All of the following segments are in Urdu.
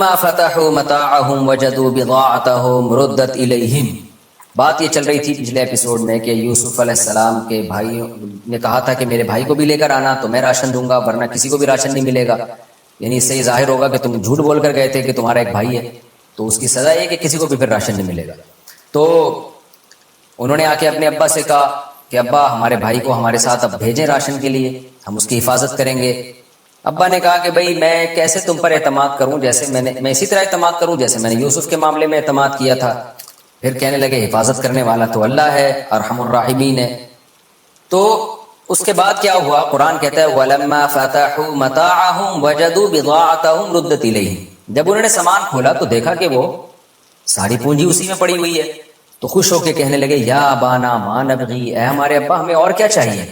ما فتحوا متاعهم وجدوا بضاعتهم ردت الیہم. بات یہ چل رہی تھی پچھلے ایپیسوڈ میں کہ یوسف علیہ السلام کے بھائیوں نے کہا تھا کہ میرے بھائی کو بھی لے کر آنا تو میں راشن دوں گا، ورنہ کسی کو بھی راشن نہیں ملے گا. یعنی اس سے یہ ظاہر ہوگا کہ تم جھوٹ بول کر گئے تھے کہ تمہارا ایک بھائی ہے، تو اس کی سزا یہ کہ کسی کو بھی پھر راشن نہیں ملے گا. تو انہوں نے آ کے اپنے ابا سے کہا کہ ابا ہمارے بھائی کو ہمارے ساتھ اب بھیجیں راشن کے لیے، ہم اس کی حفاظت کریں گے. ابا نے کہا کہ بھائی میں کیسے تم پر اعتماد کروں، جیسے میں اسی طرح اعتماد کروں جیسے میں نے یوسف کے معاملے میں اعتماد کیا تھا. پھر کہنے لگے حفاظت کرنے والا تو اللہ ہے، ارحم الراحمین ہے. تو اس کے بعد کیا ہوا؟ قرآن کہتا ہے وَلَمَّا فَتَحُوا مَتَاعَهُمْ وَجَدُوا بِضَاعَتَهُمْ رُدَّتْ إِلَيْهِمْ. جب انہوں نے سامان کھولا تو دیکھا کہ وہ ساری پونجی اسی میں پڑی ہوئی ہے، تو خوش ہو کے کہنے لگے یا ابانا ما نبغی، اے ہمارے ابا ہمیں اور کیا چاہیے.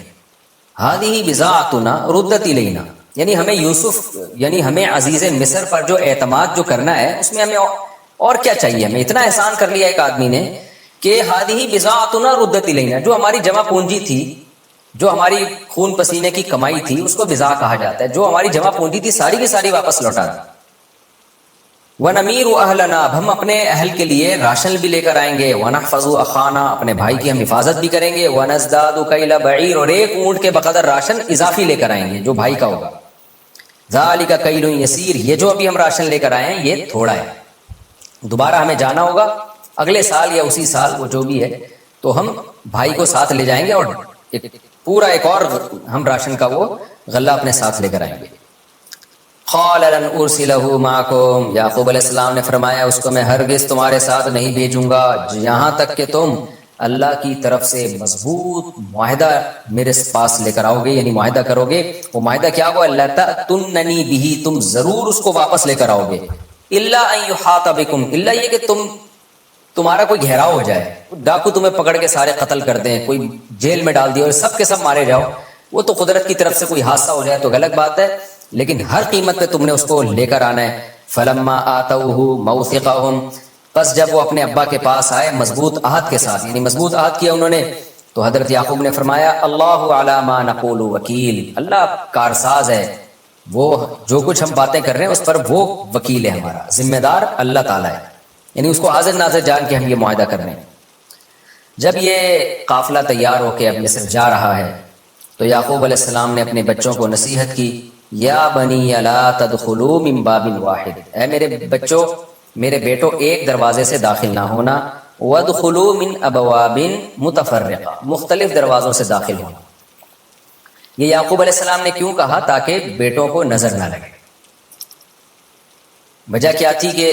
هَذِهِ بِضَاعَتُنَا رُدَّتْ إِلَيْنَا، یعنی ہمیں یوسف یعنی ہمیں عزیز مصر پر جو اعتماد جو کرنا ہے اس میں ہمیں اور کیا چاہیے. ہمیں اتنا احسان کر لیا ایک آدمی نے کہ هَذِهِ بِضَاعَتُنَا رُدَّتْ إِلَيْنَا، جو ہماری جمع پونجی تھی، جو ہماری خون پسینے کی کمائی تھی، اس کو بضاع کہا جاتا ہے. جو ہماری جمع پونجی تھی ساری کی ساری واپس لوٹا دی. وَنَمِيرُ أَهْلَنَا، اب ہم اپنے اہل کے لیے راشن بھی لے کر آئیں گے. وَنَحْفَظُ أَخَانَا، اپنے بھائی کی ہم حفاظت بھی کریں گے. وَنَزْدَادُ كَيْلَ بَعِيرٍ، اور ایک اونٹ کے بقدر راشن اضافی لے کر آئیں گے جو بھائی کا ہوگا. ذَلِكَ كَيْلٌ يَسِيرٌ، یہ جو ابھی ہم راشن لے کر آئے ہیں یہ تھوڑا ہے، دوبارہ ہمیں جانا ہوگا اگلے سال یا اسی سال، وہ جو بھی ہے، تو ہم بھائی کو ساتھ لے جائیں گے اور پورا ایک اور ہم راشن کا وہ غلہ اپنے ساتھ لے کر آئیں گے. قال لن ارسلہ معکم، یعقوب علیہ السلام نے فرمایا اس کو میں ہرگز تمہارے ساتھ نہیں بھیجوں گا یہاں تک کہ تم اللہ کی طرف سے مضبوط معاہدہ میرے پاس لے کر آؤ گے، یعنی معاہدہ کرو گے. وہ معاہدہ کیا ہوا؟ لَتَأْتُنَّنِي بِهِ، تم ضرور اس کو واپس لے کر آؤ گے. الا ان یحاط بکم، الا یہ کہ تمہارا کوئی گھیراؤ ہو جائے، ڈاکو تمہیں پکڑ کے سارے قتل کر دیں، کوئی جیل میں ڈال دیا اور سب کے سب مارے جاؤ. وہ تو قدرت کی طرف سے کوئی حادثہ ہو جائے تو غلط بات ہے، لیکن ہر قیمت پہ تم نے اس کو لے کر آنا ہے. فلما آتوہ موثقہم، پس جب وہ اپنے ابا کے پاس آئے مضبوط عہد کے ساتھ، یعنی مضبوط عہد کیا انہوں نے، تو حضرت یعقوب نے فرمایا اللہ علی ما نقول وکیل، اللہ کارساز ہے، وہ جو کچھ ہم باتیں کر رہے ہیں اس پر وہ وکیل ہے، ہمارا ذمہ دار اللہ تعالیٰ ہے. یعنی اس کو حاضر ناظر جان کے ہم یہ معاہدہ کر رہے ہیں. جب یہ قافلہ تیار ہو کے اب مصر جا رہا ہے تو یعقوب علیہ السلام نے اپنے بچوں کو نصیحت کی یا بنی لا تدخلوا من باب واحد، اے میرے بچوں، میرے بیٹوں، ایک دروازے سے داخل نہ ہونا. وادخلوا من ابواب متفرقہ، مختلف دروازوں سے داخل ہونا. یہ یعقوب علیہ السلام نے کیوں کہا؟ تاکہ بیٹوں کو نظر نہ لگے. وجہ کیا تھی کہ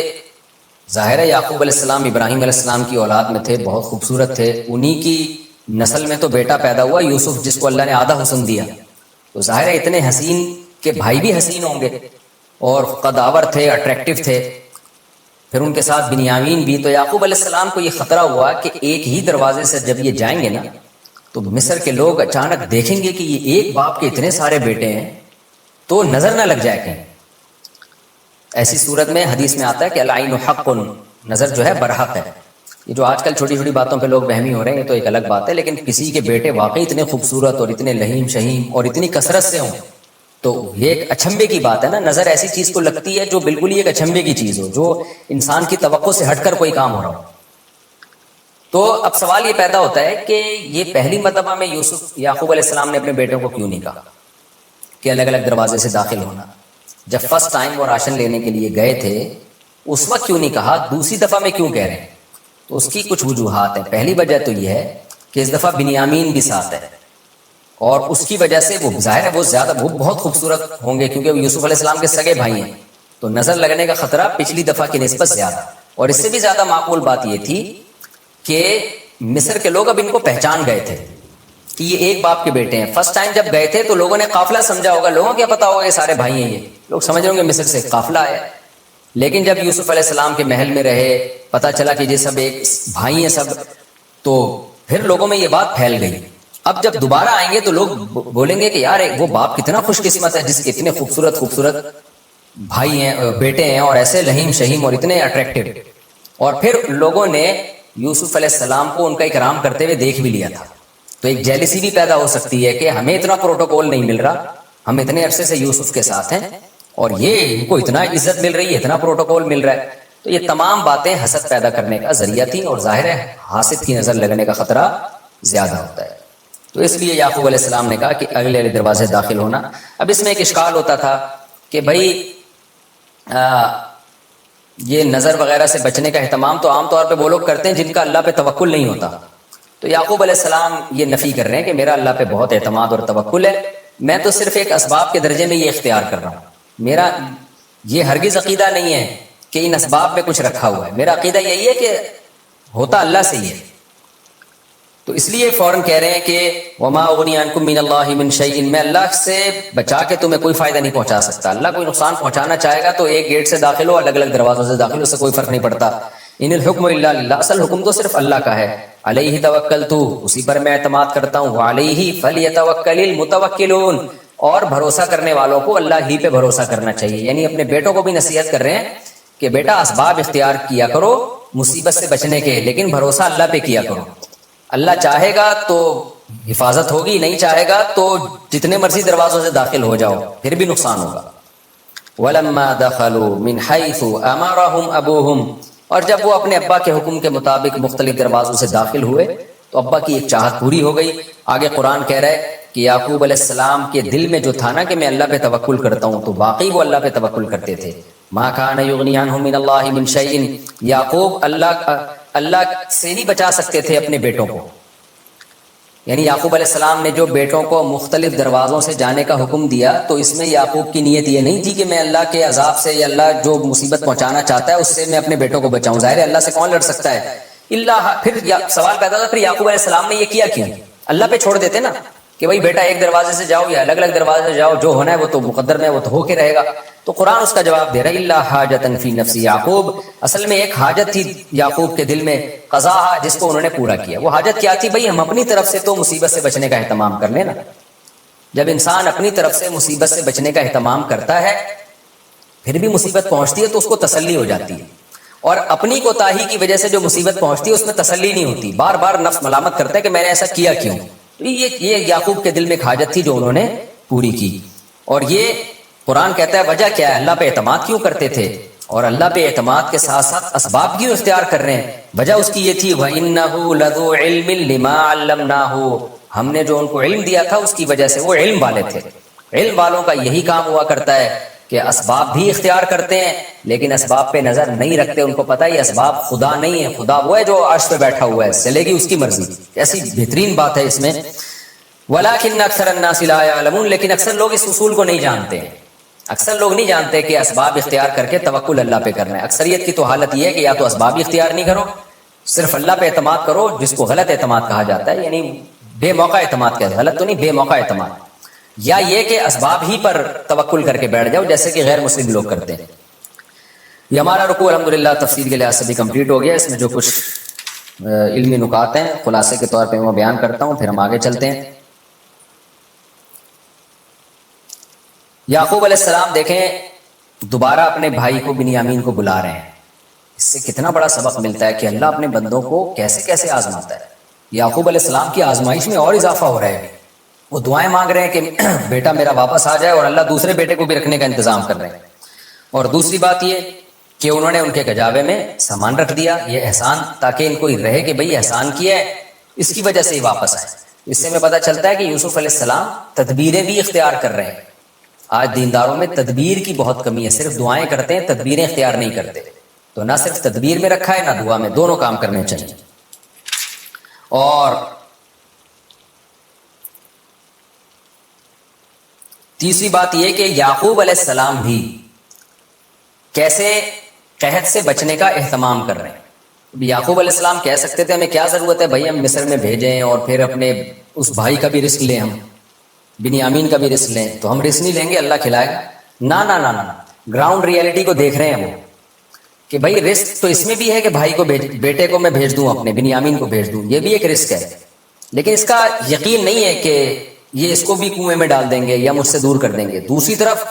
ظاہر ہے یعقوب علیہ السلام ابراہیم علیہ السلام کی اولاد میں تھے، بہت خوبصورت تھے، انہی کی نسل میں تو بیٹا پیدا ہوا یوسف، جس کو اللہ نے آدھا حسن دیا. تو ظاہر ہے اتنے حسین کہ بھائی بھی حسین ہوں گے اور قداور تھے، اٹریکٹیو تھے، پھر ان کے ساتھ بنیامین بھی. تو یعقوب علیہ السلام کو یہ خطرہ ہوا کہ ایک ہی دروازے سے جب یہ جائیں گے نا تو مصر کے لوگ اچانک دیکھیں گے کہ یہ ایک باپ کے اتنے سارے بیٹے ہیں تو نظر نہ لگ جائے کہیں. ایسی صورت میں حدیث میں آتا ہے کہ العین حق، نظر جو ہے برحق ہے. یہ جو آج کل چھوٹی چھوٹی باتوں پہ لوگ وہمی ہو رہے ہیں یہ تو ایک الگ بات ہے، لیکن کسی کے بیٹے واقعی اتنے خوبصورت اور اتنے لہیم شہیم اور اتنی کثرت سے ہوں تو یہ ایک اچھمبے کی بات ہے نا. نظر ایسی چیز کو لگتی ہے جو بالکل ہی ایک اچھمبے کی چیز ہو، جو انسان کی توقع سے ہٹ کر کوئی کام ہو رہا ہو. تو اب سوال یہ پیدا ہوتا ہے کہ یہ پہلی مرتبہ میں یوسف یعقوب علیہ السلام نے اپنے بیٹوں کو کیوں نہیں کہا کہ الگ الگ دروازے سے داخل ہونا؟ جب فرسٹ ٹائم وہ راشن لینے کے لیے گئے تھے اس وقت کیوں نہیں کہا؟ دوسری دفعہ میں کیوں کہہ رہے ہیں؟ تو اس کی کچھ وجوہات ہیں. پہلی وجہ تو یہ ہے کہ اس دفعہ بنیامین بھی ساتھ ہے اور اس کی وجہ سے وہ ظاہر ہے وہ بہت خوبصورت ہوں گے کیونکہ وہ یوسف علیہ السلام کے سگے بھائی ہیں، تو نظر لگنے کا خطرہ پچھلی دفعہ کی نسبت زیادہ. اور اس سے بھی زیادہ معقول بات یہ تھی کہ مصر کے لوگ اب ان کو پہچان گئے تھے کہ یہ ایک باپ کے بیٹے ہیں. فرسٹ ٹائم جب گئے تھے تو لوگوں نے قافلہ سمجھا ہوگا، لوگوں کیا پتا ہوگا یہ سارے بھائی ہیں، یہ لوگ سمجھ رہے ہوں گے مصر سے قافلہ ہے. لیکن جب یوسف علیہ السلام کے محل میں رہے، پتہ چلا کہ یہ سب ایک بھائی ہیں سب، تو پھر لوگوں میں یہ بات پھیل گئی. اب جب دوبارہ آئیں گے تو لوگ بولیں گے کہ یار وہ باپ کتنا خوش قسمت ہے جس کے اتنے خوبصورت خوبصورت بھائی ہیں، بیٹے ہیں، اور ایسے لہیم شہیم اور اتنے اٹریکٹیو. اور پھر لوگوں نے یوسف علیہ السلام کو ان کا اکرام کرتے ہوئے دیکھ بھی لیا تھا، تو ایک جیلسی بھی پیدا ہو سکتی ہے کہ ہمیں اتنا پروٹوکول نہیں مل رہا، ہم اتنے عرصے سے یوسف کے ساتھ ہیں اور یہ ان کو اتنا عزت مل رہی ہے، اتنا پروٹوکول مل رہا ہے. تو یہ تمام باتیں حسد پیدا کرنے کا ذریعہ تھیں، اور ظاہر ہے حاسد کی نظر لگنے کا خطرہ زیادہ ہوتا ہے. تو اس لیے یعقوب علیہ السلام نے کہا کہ اگلے دروازے داخل ہونا. اب اس میں ایک اشکال ہوتا تھا کہ بھائی یہ نظر وغیرہ سے بچنے کا اہتمام تو عام طور پہ وہ لوگ کرتے ہیں جن کا اللہ پہ توکل نہیں ہوتا. تو یعقوب علیہ السلام یہ نفی کر رہے ہیں کہ میرا اللہ پہ بہت اعتماد اور توکل ہے، میں تو صرف ایک اسباب کے درجے میں یہ اختیار کر رہا ہوں. میرا یہ ہرگز عقیدہ نہیں ہے کہ ان اسباب میں کچھ رکھا ہوا ہے، میرا عقیدہ یہی ہے کہ ہوتا اللہ سے ہی ہے. تو اس لیے فوراً کہہ رہے ہیں کہ وما اغنی عنکم من اللہ من شیء، میں اللہ سے بچا کے تمہیں کوئی فائدہ نہیں پہنچا سکتا. اللہ کوئی نقصان پہنچانا چاہے گا تو ایک گیٹ سے داخل ہو، الگ الگ دروازوں سے داخل ہو، اس سے کوئی فرق نہیں پڑتا. ان الحکم الا للہ، اصل حکم تو صرف اللہ کا ہے. علیہ توکلت، اسی پر میں اعتماد کرتا ہوں. وعلیہ فلیتوکل المتوکلون، اور بھروسہ کرنے والوں کو اللہ ہی پہ بھروسہ کرنا چاہیے. یعنی اپنے بیٹوں کو بھی نصیحت کر رہے ہیں کہ بیٹا اسباب اختیار کیا کرو مصیبت سے بچنے کے، لیکن بھروسہ اللہ پہ کیا کرو. اللہ چاہے گا تو حفاظت ہوگی، نہیں چاہے گا تو جتنے مرضی دروازوں سے داخل ہو جاؤ پھر بھی نقصان ہوگا. وَلَمَّا دَخَلُوا مِنْ حَيْثُ أَمَرَهُمْ أَبُوهُمْ، اور جب وہ اپنے ابا کے حکم کے مطابق مختلف دروازوں سے داخل ہوئے تو ابا کی ایک چاہت پوری ہو گئی. آگے قرآن کہہ رہا ہے کہ یعقوب علیہ السلام کے دل میں جو تھا نا کہ میں اللہ پہ توکل کرتا ہوں، تو واقعی وہ اللہ پہ توکل کرتے تھے. مَا كَانَ يُغْنِي عَنْهُم مِّنَ اللَّهِ مِن شَيْءٍ، یعقوب اللہ سے نہیں بچا سکتے تھے اپنے بیٹوں کو. یعنی یعقوب علیہ السلام نے جو بیٹوں کو مختلف دروازوں سے جانے کا حکم دیا تو اس میں یعقوب کی نیت یہ نہیں تھی کہ میں اللہ کے عذاب سے یا اللہ جو مصیبت پہنچانا چاہتا ہے اس سے میں اپنے بیٹوں کو بچاؤں. ظاہر ہے اللہ سے کون لڑ سکتا ہے اللہ. پھر سوال پیدا ہوتا پھر یعقوب علیہ السلام نے یہ کیا کیوں؟ اللہ پہ چھوڑ دیتے نا کہ بھائی بیٹا ایک دروازے سے جاؤ یا الگ الگ دروازے سے جاؤ، جو ہونا ہے وہ تو مقدر میں وہ تو ہو کے رہے گا. تو قرآن اس کا جواب دے رہا ہے اللہ حاجۃ فی نفس یعقوب، اصل میں ایک حاجت تھی یعقوب کے دل میں، قضا جس کو انہوں نے پورا کیا. وہ حاجت کیا تھی؟ بھائی ہم اپنی طرف سے تو مصیبت سے بچنے کا اہتمام کر لینا. جب انسان اپنی طرف سے مصیبت سے بچنے کا اہتمام کرتا ہے پھر بھی مصیبت پہنچتی ہے تو اس کو تسلی ہو جاتی ہے، اور اپنی کوتاہی کی وجہ سے جو مصیبت پہنچتی ہے اس میں تسلی نہیں ہوتی، بار بار نفس ملامت کرتا ہے کہ میں نے ایسا کیا کیوں. یہ یعقوب کے دل میں ایک حاجت تھی جو انہوں نے پوری کی. اور یہ قرآن کہتا ہے وجہ کیا ہے، اللہ پہ اعتماد کیوں کرتے تھے اور اللہ پہ اعتماد کے ساتھ ساتھ اسباب کیوں اختیار کر رہے ہیں. وجہ اس کی یہ تھی وَإِنَّهُ لَذُو عِلْمٍ لِمَا عَلَّمْنَاهُ، ہم نے جو ان کو علم دیا تھا اس کی وجہ سے وہ علم والے تھے. علم والوں کا یہی کام ہوا کرتا ہے کہ اسباب بھی اختیار کرتے ہیں لیکن اسباب پہ نظر نہیں رکھتے. ان کو پتہ ہے یہ اسباب خدا نہیں ہے، خدا وہ ہے جو عرش پہ بیٹھا ہوا ہے، چلے گی اس کی مرضی. ایسی بہترین بات ہے اس میں. وَلَٰكِنَّ أَكْثَرَ النَّاسِ لَا يَعْلَمُونَ، لیکن اکثر لوگ اس اصول کو نہیں جانتے ہیں. اکثر لوگ نہیں جانتے کہ اسباب اختیار کر کے توکل اللہ پہ کرنا ہے. اکثریت کی تو حالت یہ ہے کہ یا تو اسباب اختیار نہیں کرو، صرف اللہ پہ اعتماد کرو، جس کو غلط اعتماد کہا جاتا ہے، یعنی بے موقع اعتماد کہتے ہیں، غلط تو نہیں، بے موقع اعتماد. یا یہ کہ اسباب ہی پر توکل کر کے بیٹھ جاؤ جیسے کہ غیر مسلم لوگ کرتے ہیں. یہ ہمارا رکوع الحمدللہ تفسیر کے لحاظ سے بھی کمپلیٹ ہو گیا. اس میں جو کچھ علمی نکات ہیں خلاصے کے طور پہ میں بیان کرتا ہوں، پھر ہم آگے چلتے ہیں. یعقوب علیہ السلام دیکھیں دوبارہ اپنے بھائی کو بنیامین کو بلا رہے ہیں. اس سے کتنا بڑا سبق ملتا ہے کہ اللہ اپنے بندوں کو کیسے کیسے آزماتا ہے. یعقوب علیہ السلام کی آزمائش میں اور اضافہ ہو رہا ہے. وہ دعائیں مانگ رہے ہیں کہ بیٹا میرا واپس آ جائے، اور اللہ دوسرے بیٹے کو بھی رکھنے کا انتظام کر رہے ہیں. اور دوسری بات یہ کہ انہوں نے ان کے گجاوے میں سامان رکھ دیا، یہ احسان تاکہ ان کو رہے کہ بھئی احسان کیا ہے، اس کی وجہ سے ہی واپس آئے. اس سے ہمیں پتہ چلتا ہے کہ یوسف علیہ السلام تدبیریں بھی اختیار کر رہے ہیں. آج دینداروں میں تدبیر کی بہت کمی ہے، صرف دعائیں کرتے ہیں، تدبیریں اختیار نہیں کرتے. تو نہ صرف تدبیر میں رکھا ہے نہ دعا میں، دونوں کام کرنے چاہیے. اور تیسری بات یہ کہ یعقوب علیہ السلام بھی کیسے قحط سے بچنے کا اہتمام کر رہے ہیں. یعقوب علیہ السلام کہہ سکتے تھے ہمیں کیا ضرورت ہے بھائی ہم مصر میں بھیجیں اور پھر اپنے اس بھائی کا بھی رزق لیں، ہم بنیامین کا بھی رزق لیں، تو ہم رزق نہیں لیں گے، اللہ کھلائے گا. نہ نہ نہ نہ، گراؤنڈ ریئلٹی کو دیکھ رہے ہیں وہ کہ بھائی رزق تو اس میں بھی ہے کہ بھائی کو بیٹے کو میں بھیج دوں، اپنے بنیامین کو بھیج دوں، یہ بھی ایک رزق ہے. لیکن اس کا یقین نہیں ہے کہ یہ اس کو بھی کنویں میں ڈال دیں گے یا مجھ سے دور کر دیں گے. دوسری طرف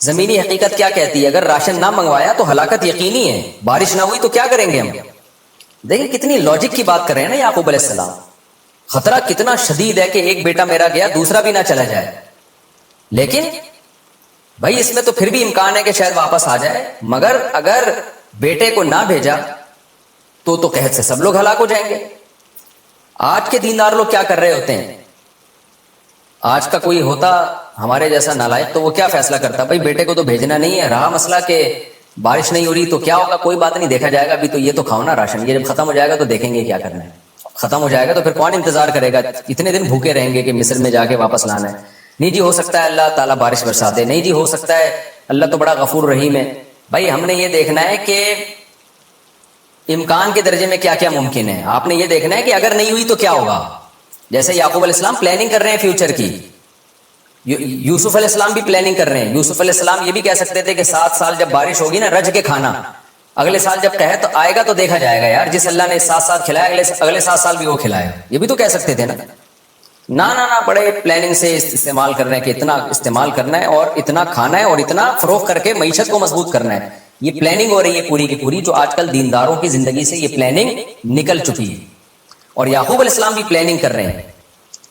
زمینی حقیقت کیا کہتی ہے؟ اگر راشن نہ منگوایا تو ہلاکت یقینی ہے، بارش نہ ہوئی تو کیا کریں گے ہم؟ دیکھیں کتنی لاجک کی بات کر رہے ہیں نا یعقوب علیہ السلام. خطرہ کتنا شدید ہے کہ ایک بیٹا میرا گیا دوسرا بھی نہ چلا جائے، لیکن بھائی اس میں تو پھر بھی امکان ہے کہ شاید واپس آ جائے، مگر اگر بیٹے کو نہ بھیجا تو قحط سے سب لوگ ہلاک ہو جائیں گے۔ آج کے دیندار لوگ کیا کر رہے ہوتے ہیں، آج کا کوئی ہوتا ہمارے جیسا نالائق تو وہ کیا فیصلہ کرتا، بھائی بیٹے کو تو بھیجنا نہیں ہے، رہا مسئلہ کہ بارش نہیں ہو رہی تو کیا ہوگا، کوئی بات نہیں، دیکھا جائے گا، ابھی تو یہ تو کھاؤ نا راشن، یہ جب ختم ہو جائے گا تو دیکھیں گے کیا کرنا ہے، ختم ہو جائے گا تو پھر کون انتظار کرے گا، اتنے دن بھوکے رہیں گے کہ مصر میں جا کے واپس لانا ہے۔ نہیں جی ہو سکتا ہے اللہ تعالیٰ بارش برسا دے، نہیں جی ہو سکتا ہے اللہ تو بڑا غفور رحیم ہے۔ بھائی ہم نے یہ دیکھنا ہے کہ امکان کے درجے میں کیا کیا ممکن ہے، آپ نے یہ دیکھنا ہے کہ اگر نہیں ہوئی تو کیا ہوگا۔ جیسے یعقوب علیہ السلام پلاننگ کر رہے ہیں فیوچر کی، یوسف علیہ السلام بھی پلاننگ کر رہے ہیں۔ یوسف علیہ السلام یہ بھی کہہ سکتے تھے کہ 7 سال جب بارش ہوگی نا رج کے کھانا، اگلے سال جب کہے تو آئے گا تو دیکھا جائے گا، یار جس اللہ نے 7 سال کھلایا اگلے 7 سال بھی وہ کھلائے، یہ بھی تو کہہ سکتے تھے نا۔ نہ بڑے پلاننگ سے استعمال کر رہے ہیں کہ اتنا استعمال کرنا ہے اور اتنا کھانا ہے اور اتنا فروخت کر کے معیشت کو مضبوط کرنا ہے، یہ پلاننگ ہو رہی ہے پوری کی پوری، جو آج کل دینداروں کی زندگی سے یہ پلاننگ نکل چکی ہے۔ اور یعقوب علیہ السلام بھی پلاننگ کر رہے ہیں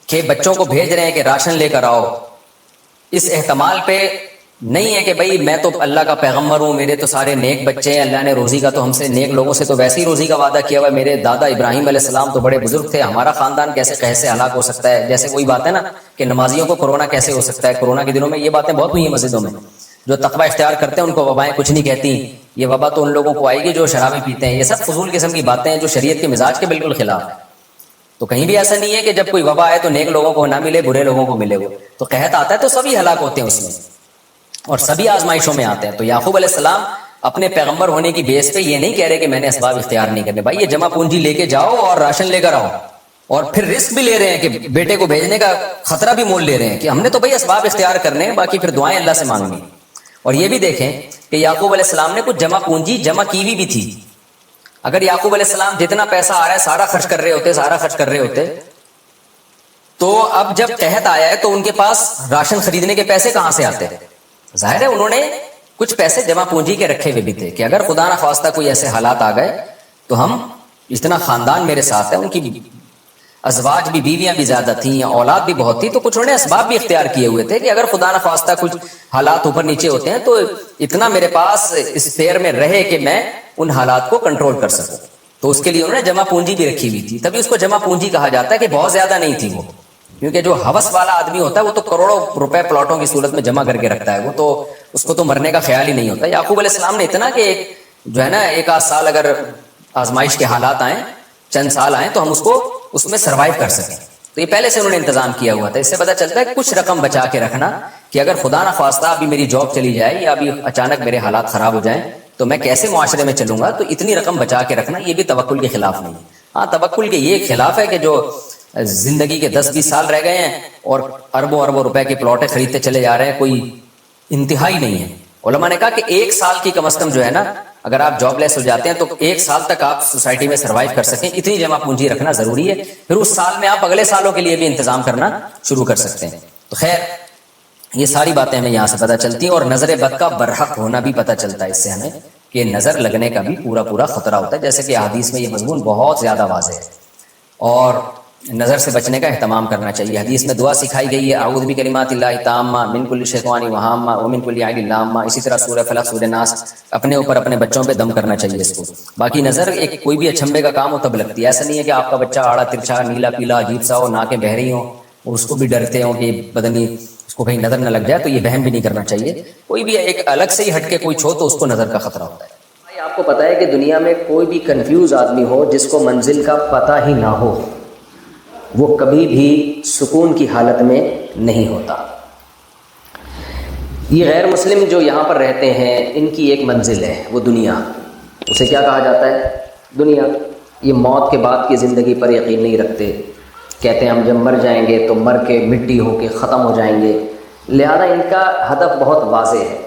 کہ بچوں کو بھیج رہے ہیں کہ راشن لے کر آؤ، اس احتمال پہ نہیں ہے کہ بھائی میں تو اللہ کا پیغمبر ہوں، میرے تو سارے نیک بچے ہیں، اللہ نے روزی کا تو ہم سے نیک لوگوں سے تو ویسے ہی روزی کا وعدہ کیا ہوا ہے، میرے دادا ابراہیم علیہ السلام تو بڑے بزرگ تھے، ہمارا خاندان کیسے ہلاک ہو سکتا ہے۔ جیسے وہی بات ہے نا کہ نمازیوں کو کورونا کیسے ہو سکتا ہے، کورونا کے دنوں میں یہ باتیں بہت ہوئی ہیں مسجدوں میں، جو تقوی اختیار کرتے ہیں ان کو وبائیں کچھ نہیں کہتی، یہ وبا تو ان لوگوں کو آئے گی جو شرابیں پیتے ہیں، یہ سب فضول قسم کی باتیں ہیں جو شریعت کے مزاج کے بالکل خلاف ہے۔ تو کہیں بھی ایسا نہیں ہے کہ جب کوئی وبا آئے تو نیک لوگوں کو نہ ملے، برے لوگوں کو ملے، وہ تو قحط آتا ہے تو سبھی ہلاک ہوتے ہیں اس میں، اور سبھی آزمائشوں میں آتے ہیں۔ تو یعقوب علیہ السلام اپنے پیغمبر ہونے کی بیس پہ یہ نہیں کہہ رہے کہ میں نے اسباب اختیار نہیں کرنے، بھائی یہ جمع پونجی لے کے جاؤ اور راشن لے کر آؤ، اور پھر رسک بھی لے رہے ہیں کہ بیٹے کو بھیجنے کا خطرہ بھی مول لے رہے ہیں کہ ہم نے تو بھائی اسباب اختیار کرنے ہیں، باقی پھر دعائیں اللہ سے مانگنی۔ اور یہ بھی دیکھیں کہ یعقوب علیہ السلام نے کچھ جمع پونجی جمع کی بھی تھی، اگر یعقوب علیہ السلام جتنا پیسہ آ رہا ہے سارا خرچ کر رہے ہوتے تو اب جب قحط آیا ہے تو ان کے پاس راشن خریدنے کے پیسے کہاں سے آتے؟ ظاہر ہے انہوں نے کچھ پیسے جمع پونجی کے رکھے ہوئے بھی تھے کہ اگر خدا نہ خواستہ کوئی ایسے حالات آ گئے تو ہم اتنا خاندان میرے ساتھ ہے، ان کی ازواج بھی، بیویاں بھی زیادہ تھیں، اولاد بھی بہت تھی، تو کچھ انہوں نے اسباب بھی اختیار کیے ہوئے تھے کہ اگر خدا نہ خواستہ کچھ حالات اوپر نیچے ہوتے ہیں تو اتنا میرے پاس اس پیر میں رہے کہ میں ان حالات کو کنٹرول کر سکوں، تو اس کے لیے انہوں نے جمع پونجی بھی رکھی ہوئی تھی۔ تبھی اس کو جمع پونجی کہا جاتا ہے کہ بہت زیادہ نہیں تھی وہ، کیونکہ جو ہوس والا آدمی ہوتا ہے وہ تو کروڑوں روپے پلاٹوں کی صورت میں جمع کر کے رکھتا ہے، وہ تو اس کو تو مرنے کا خیال ہی نہیں ہوتا۔ یعقوب علیہ السلام نے اتنا کہ جو ہے نا 1 آدھ سال اگر آزمائش کے حالات آئیں، چند سال آئیں تو ہم اس میں سروائیو کر سکیں، تو یہ پہلے سے انہوں نے انتظام کیا ہوا تھا۔ اس سے پتہ چلتا ہے کہ کچھ رقم بچا کے رکھنا کہ اگر خدا نہ خواستہ ابھی میری جاب چلی جائے یا ابھی اچانک میرے حالات خراب ہو جائیں تو میں کیسے معاشرے میں چلوں گا، تو اتنی رقم بچا کے رکھنا یہ بھی توکل کے خلاف نہیں ہے۔ ہاں توکل کے یہ خلاف ہے کہ جو زندگی کے 10-20 سال رہ گئے ہیں اور اربوں روپے کے پلاٹیں خریدتے چلے جا رہے ہیں، کوئی انتہائی نہیں ہے۔ علماء نے کہا کہ 1 سال کی کم از کم جو ہے نا، اگر آپ جاب لیس ہو جاتے ہیں تو 1 سال تک آپ سوسائٹی میں سروائیو کر سکیں، اتنی جمع پونجی رکھنا ضروری ہے، پھر اس سال میں آپ اگلے سالوں کے لیے بھی انتظام کرنا شروع کر سکتے ہیں۔ تو خیر یہ ساری باتیں ہمیں یہاں سے پتہ چلتی ہیں، اور نظر بد کا برحق ہونا بھی پتہ چلتا ہے اس سے ہمیں کہ نظر لگنے کا بھی پورا خطرہ ہوتا ہے، جیسے کہ حدیث میں یہ مضمون بہت زیادہ واضح ہے، اور نظر سے بچنے کا اہتمام کرنا چاہیے۔ حدیث میں دعا سکھائی گئی ہے، اعوذ بکلمات اللہ التامہ من کل شیطان وہامہ ومن کل عین لامہ، اسی طرح سورہ فلق، سورہ ناس، اپنے اوپر اپنے بچوں پہ دم کرنا چاہیے اس کو۔ باقی نظر ایک کوئی بھی اچھمبے کا کام ہو تب لگتی ہے، ایسا نہیں ہے کہ آپ کا بچہ آڑا ترچھا نیلا پیلا عجیب سا ہو، ناکیں بہہ رہی ہوں اور اس کو بھی ڈرتے ہوں کہ پتہ نہیں اس کو کہیں نظر نہ لگ جائے، تو یہ وہم بھی نہیں کرنا چاہیے۔ کوئی بھی ایک الگ سے ہی ہٹ کے کوئی چھو تو اس کو نظر کا خطرہ ہوتا ہے۔ آپ کو پتہ ہے کہ دنیا میں کوئی بھی کنفیوز آدمی ہو جس کو منزل کا پتہ ہی نہ ہو، وہ کبھی بھی سکون کی حالت میں نہیں ہوتا۔ یہ غیر مسلم جو یہاں پر رہتے ہیں ان کی ایک منزل ہے، وہ دنیا، اسے کیا کہا جاتا ہے؟ دنیا۔ یہ موت کے بعد کی زندگی پر یقین نہیں رکھتے، کہتے ہیں ہم جب مر جائیں گے تو مر کے مٹی ہو کے ختم ہو جائیں گے، لہذا ان کا ہدف بہت واضح ہے۔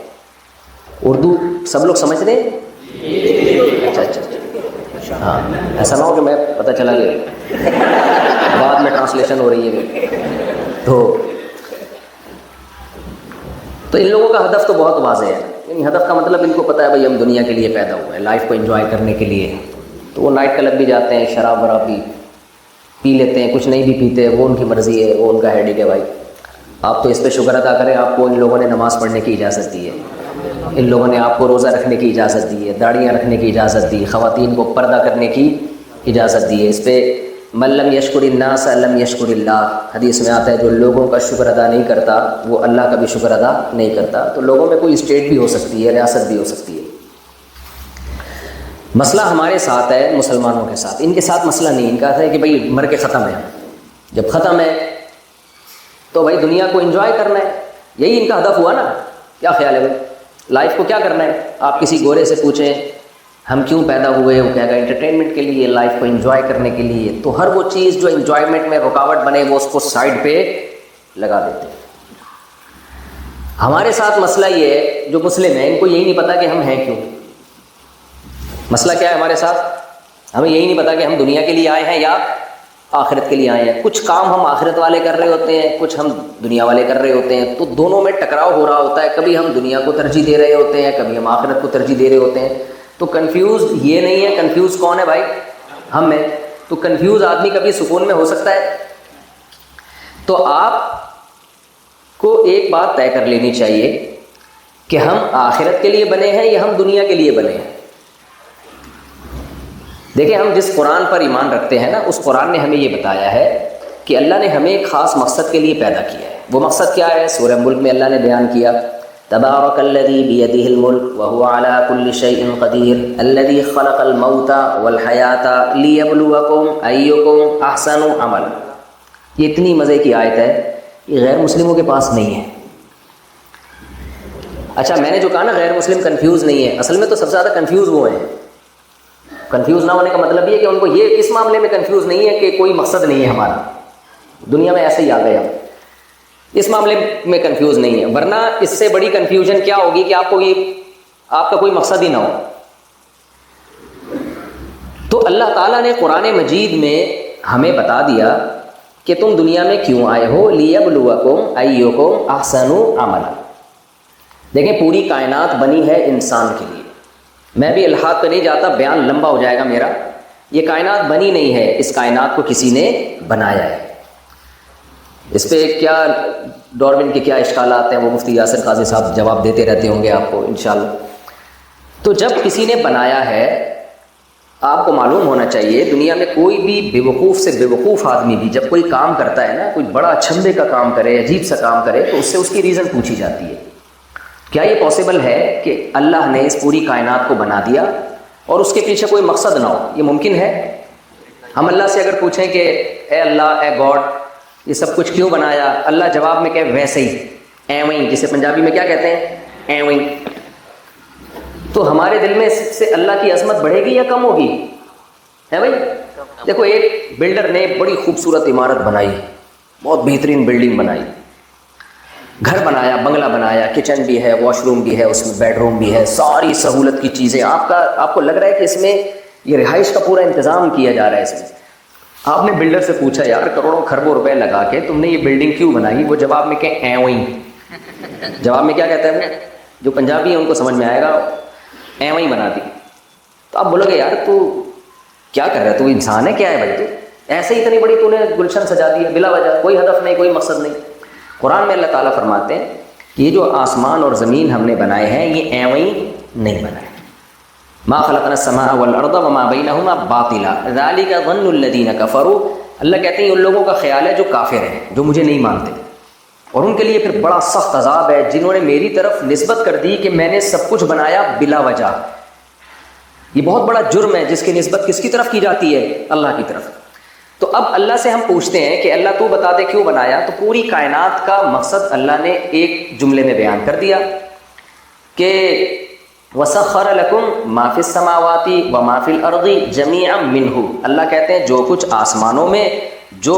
اردو سب لوگ سمجھ رہے ہیں؟ اچھا ہاں، ایسا نہ ہو کہ میں پتہ چلا کہ بعد میں ٹرانسلیشن ہو رہی ہے، تو ان لوگوں کا ہدف تو بہت واضح ہے۔ یعنی ہدف کا مطلب ان کو پتہ ہے بھائی ہم دنیا کے لیے پیدا ہوئے ہیں، لائف کو انجوائے کرنے کے لیے، تو وہ نائٹ کلب بھی جاتے ہیں، شراب وراب بھی پی لیتے ہیں، کچھ نہیں بھی پیتے، وہ ان کی مرضی ہے، وہ ان کا ہیڈک ہے بھائی۔ آپ تو اس پہ شکر ادا کریں، آپ کو ان لوگوں نے نماز پڑھنے کی اجازت دی ہے، ان لوگوں نے آپ کو روزہ رکھنے کی اجازت دی ہے، داڑیاں رکھنے کی اجازت دی، خواتین کو پردہ کرنے کی اجازت دی ہے۔ اس پہ من لم یشکر الناس لم یشکر اللہ، حدیث میں آتا ہے جو لوگوں کا شکر ادا نہیں کرتا وہ اللہ کا بھی شکر ادا نہیں کرتا۔ تو لوگوں میں کوئی اسٹیٹ بھی ہو سکتی ہے، ریاست بھی ہو سکتی ہے۔ مسئلہ ہمارے ساتھ ہے مسلمانوں کے ساتھ، ان کے ساتھ مسئلہ نہیں۔ ان کا ہے کہ بھائی مر کے ختم ہے، جب ختم ہے تو بھائی دنیا کو انجوائے کرنا ہے، یہی ان کا ہدف ہوا نا۔ کیا خیال ہے بھائی، لائف کو کیا کرنا ہے؟ آپ کسی گورے سے پوچھیں ہم کیوں پیدا ہوئے، وہ کہے گا انٹرٹینمنٹ کے لیے، لائف کو انجوائے کرنے کے لیے۔ تو ہر وہ چیز جو انجوائمنٹ میں رکاوٹ بنے وہ اس کو سائڈ پہ لگا دیتے ہیں۔ ہمارے ساتھ مسئلہ یہ ہے، جو مسلم ہیں ان کو یہی نہیں پتا کہ ہم ہیں کیوں۔ مسئلہ کیا ہے ہمارے ساتھ؟ ہمیں یہی نہیں پتا کہ ہم دنیا کے لیے آئے ہیں یا آخرت کے لیے آئے ہیں۔ کچھ کام ہم آخرت والے کر رہے ہوتے ہیں، کچھ ہم دنیا والے کر رہے ہوتے ہیں، تو دونوں میں ٹکراؤ ہو رہا ہوتا ہے۔ کبھی ہم دنیا کو ترجیح دے رہے ہوتے ہیں، کبھی ہم آخرت کو ترجیح دے رہے ہوتے ہیں۔ تو کنفیوز یہ نہیں ہے، کنفیوز کون ہے بھائی؟ ہم ہیں۔ تو کنفیوز آدمی کبھی سکون میں ہو سکتا ہے؟ تو آپ کو ایک بات طے کر لینی چاہیے کہ ہم آخرت کے لیے بنے ہیں یا ہم دنیا کے لیے بنے ہیں۔ دیکھیں، ہم جس قرآن پر ایمان رکھتے ہیں نا، اس قرآن نے ہمیں یہ بتایا ہے کہ اللہ نے ہمیں ایک خاص مقصد کے لیے پیدا کیا ہے۔ وہ مقصد کیا ہے؟ سورہ ملک میں اللہ نے بیان کیا، تبارک الذی بیدہ الملک وہو علی کل شیء قدیر الذی خلق الموت والحیاۃ لیبلوکم ایکم احسن عملا۔ یہ اتنی مزے کی آیت ہے، یہ غیر مسلموں کے پاس نہیں ہے۔ اچھا، میں نے جو کہا نا غیر مسلم کنفیوز نہیں ہے، اصل میں تو سب سے زیادہ کنفیوز وہ ہیں۔ کنفیوز نہ ہونے کا مطلب یہ ہے کہ ان کو یہ اس معاملے میں کنفیوز نہیں ہے کہ کوئی مقصد نہیں ہے ہمارا، دنیا میں ایسے ہی آ گئے ہم، اس معاملے میں کنفیوز نہیں ہے۔ ورنہ اس سے بڑی کنفیوژن کیا ہوگی کہ آپ کا کوئی مقصد ہی نہ ہو۔ تو اللہ تعالیٰ نے قرآن مجید میں ہمیں بتا دیا کہ تم دنیا میں کیوں آئے ہو، لیبلوکم ایکم احسن عملا۔ دیکھیں، پوری کائنات بنی ہے انسان کے لیے۔ میں بھی الحاد پہ نہیں جاتا، بیان لمبا ہو جائے گا میرا۔ یہ کائنات بنی نہیں ہے، اس کائنات کو کسی نے بنایا ہے۔ اس پہ کیا ڈارون کے کیا اشکالات ہیں وہ مفتی یاسر قاضی صاحب جواب دیتے رہتے ہوں گے آپ کو انشاءاللہ۔ تو جب کسی نے بنایا ہے، آپ کو معلوم ہونا چاہیے دنیا میں کوئی بھی بے وقوف سے بے وقوف آدمی بھی جب کوئی کام کرتا ہے نا، کوئی بڑا چھندے کا کام کرے، عجیب سا کام کرے، تو اس سے اس کی ریزن پوچھی جاتی ہے۔ کیا یہ پاسبل ہے کہ اللہ نے اس پوری کائنات کو بنا دیا اور اس کے پیچھے کوئی مقصد نہ ہو؟ یہ ممکن ہے؟ ہم اللہ سے اگر پوچھیں کہ اے اللہ، اے گاڈ، یہ سب کچھ کیوں بنایا؟ اللہ جواب میں کہے ویسے ہی، ایویں، جسے پنجابی میں کیا کہتے ہیں؟ ایویں۔ تو ہمارے دل میں سے اللہ کی عظمت بڑھے گی یا کم ہوگی؟ ہے بھائی؟ دیکھو، ایک بلڈر نے بڑی خوبصورت عمارت بنائی، بہت بہترین بلڈنگ بنائی، گھر بنایا، بنگلہ بنایا، کچن بھی ہے، واش روم بھی ہے، اس میں بیڈ روم بھی ہے، ساری سہولت کی چیزیں۔ آپ کو لگ رہا ہے کہ اس میں یہ رہائش کا پورا انتظام کیا جا رہا ہے۔ اس میں آپ نے بلڈر سے پوچھا یار کروڑوں خربوں روپے لگا کے تم نے یہ بلڈنگ کیوں بنائی؟ وہ جواب میں کہ ایویں۔ جواب میں کیا کہتا ہے وہ؟ جو پنجابی ہیں ان کو سمجھ میں آئے گا، ایویں بنا دی۔ تو آپ بولو گے یار تو کیا کر رہا ہے، تو انسان ہے کیا ہے بھائی؟ تو ایسے ہی اتنی بڑی تو نے گلشن سجا دی ہے بلا وجہ، کوئی ہدف نہیں، کوئی مقصد نہیں۔ قرآن میں اللہ تعالیٰ فرماتے ہیں کہ یہ جو آسمان اور زمین ہم نے بنائے ہیں یہ ایویں نہیں بنائے۔ ما خلقنا السماء والارض وما بینہما باطلا ذلک ظن الذین کفروا۔ اللہ کہتے ہیں ان لوگوں کا خیال ہے جو کافر ہیں، جو مجھے نہیں مانتے، اور ان کے لیے پھر بڑا سخت عذاب ہے جنہوں نے میری طرف نسبت کر دی کہ میں نے سب کچھ بنایا بلا وجہ۔ یہ بہت بڑا جرم ہے جس کی نسبت کس کی طرف کی جاتی ہے؟ اللہ کی طرف۔ تو اب اللہ سے ہم پوچھتے ہیں کہ اللہ تو بتا دے کیوں بنایا؟ تو پوری کائنات کا مقصد اللہ نے ایک جملے میں بیان کر دیا کہ وَسَخَّرَ لَكُم مَا فِي السَّمَاوَاتِ وَمَا فِي الْأَرْضِ جَمِيعًا مِّنْهُ۔ اللہ کہتے ہیں جو کچھ آسمانوں میں، جو